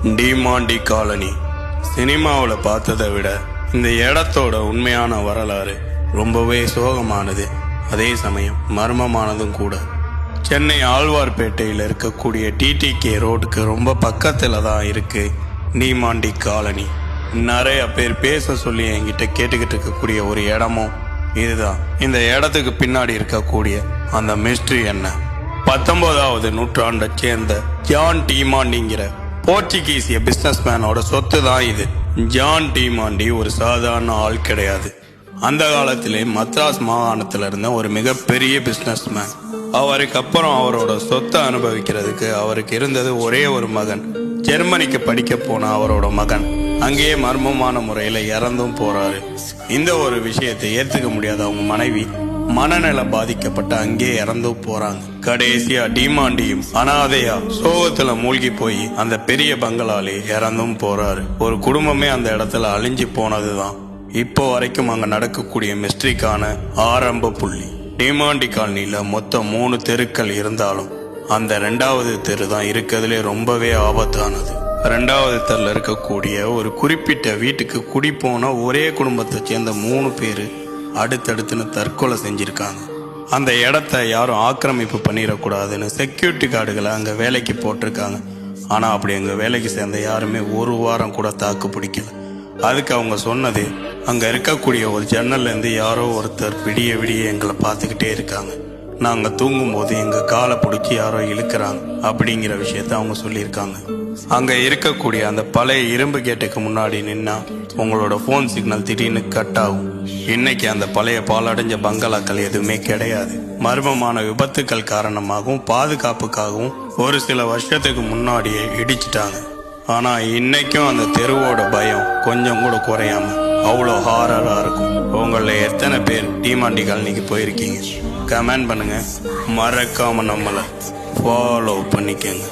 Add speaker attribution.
Speaker 1: Demonte colony சினிமாவில் பார்த்ததை விட இந்த இடத்தோட உண்மையான வரலாறு ரொம்பவே சோகமானது, அதே சமயம் மர்மமானதும் கூட. சென்னை ஆழ்வார்பேட்டையில் இருக்கக்கூடிய டிடிகே ரோடுக்கு ரொம்ப பக்கத்தில் தான் இருக்கு டிமாண்டி காலனி. நிறைய பேர் பேச சொல்லி என்கிட்ட கேட்டுக்கிட்டு இருக்கக்கூடிய ஒரு இடமும் இதுதான். இந்த இடத்துக்கு பின்னாடி இருக்கக்கூடிய அந்த மிஸ்ட்ரி என்ன? 19வது நூற்றாண்டை சேர்ந்த ஜான் டிமாண்டிங்கிற போர்ச்சுகீசிய பிசினஸ் மேனோட சொத்து தான் இது. ஜான் டிமாண்டி ஒரு சாதாரண ஆள் கிடையாது. அந்த காலத்திலே மத்ராஸ் மாகாணத்தில் இருந்த ஒரு மிகப்பெரிய பிசினஸ் மேன். அவருக்கு அப்புறம் அவரோட சொத்தை அனுபவிக்கிறதுக்கு அவருக்கு இருந்தது ஒரே ஒரு மகன். ஜெர்மனிக்கு படிக்க போன அவரோட மகன் அங்கேயே மர்மமான முறையில் இறந்தும் போறாரு. இந்த ஒரு விஷயத்தை ஏற்றுக்க முடியாத அவங்க மனைவி மனநல பாதிக்கப்பட்ட அங்கே இறந்தும் போறாங்க. கடைசியா டிமாண்டியும் அனாதையா சோகத்துல மூழ்கி போய் அந்த பெரிய பங்களாலே இறந்தும் போறாரு. ஒரு குடும்பமே அந்த இடத்துல அழிஞ்சு போனதுதான் இப்போ வரைக்கும் அங்க நடக்கக்கூடிய மிஸ்ட்ரிக்கான ஆரம்ப புள்ளி. டிமாண்டி காலனில மொத்தம் 3 தெருக்கள் இருந்தாலும் அந்த 2வது தெரு தான் இருக்கிறதுலே ரொம்பவே ஆபத்தானது. 2வது தெருல இருக்கக்கூடிய ஒரு குறிப்பிட்ட வீட்டுக்கு குடி போன ஒரே குடும்பத்தை சேர்ந்த 3 பேரு அடுத்தடுத்துன்னு தற்கொலை செஞ்சிருக்காங்க. அந்த இடத்த யாரும் ஆக்கிரமிப்பு பண்ணிடக்கூடாதுன்னு செக்யூரிட்டி கார்டுகளை அங்கே வேலைக்கு போட்டிருக்காங்க. ஆனால் அப்படி அங்கே வேலைக்கு சேர்ந்த யாருமே ஒரு வாரம் கூட தாக்கு பிடிக்கல. அதுக்கு அவங்க சொன்னது, அங்கே இருக்கக்கூடிய ஒரு ஜன்னல்லேருந்து யாரோ ஒருத்தர் விடிய விடிய எங்களை பார்த்துக்கிட்டே இருக்காங்க, நாங்கள் தூங்கும்போது எங்கள் காலை பிடிச்சி யாரோ இழுக்கிறாங்க அப்படிங்கிற விஷயத்த அவங்க சொல்லியிருக்காங்க. அங்கே இருக்கக்கூடிய அந்த பழைய இரும்பு கேட்டுக்கு முன்னாடி நின்னா உங்களோட ஃபோன் சிக்னல் திடீர்னு கட் ஆகும். இன்னைக்கு அந்த பழைய பாலடைஞ்ச பங்களாக்கள் எதுவுமே கிடையாது. மர்மமான விபத்துக்கள் காரணமாகவும் பாதுகாப்புக்காகவும் ஒரு சில வருஷத்துக்கு முன்னாடியே இடிச்சிட்டாங்க. ஆனா இன்னைக்கும் அந்த தெருவோட பயம் கொஞ்சம் கூட குறையாம அவ்வளோ ஹாரரா இருக்கும். உங்கள எத்தனை பேர் டிமாண்டி காலனிக்கு போயிருக்கீங்க? கமெண்ட் பண்ணுங்க. மறக்காம நம்மளை ஃபாலோ பண்ணிக்கங்க.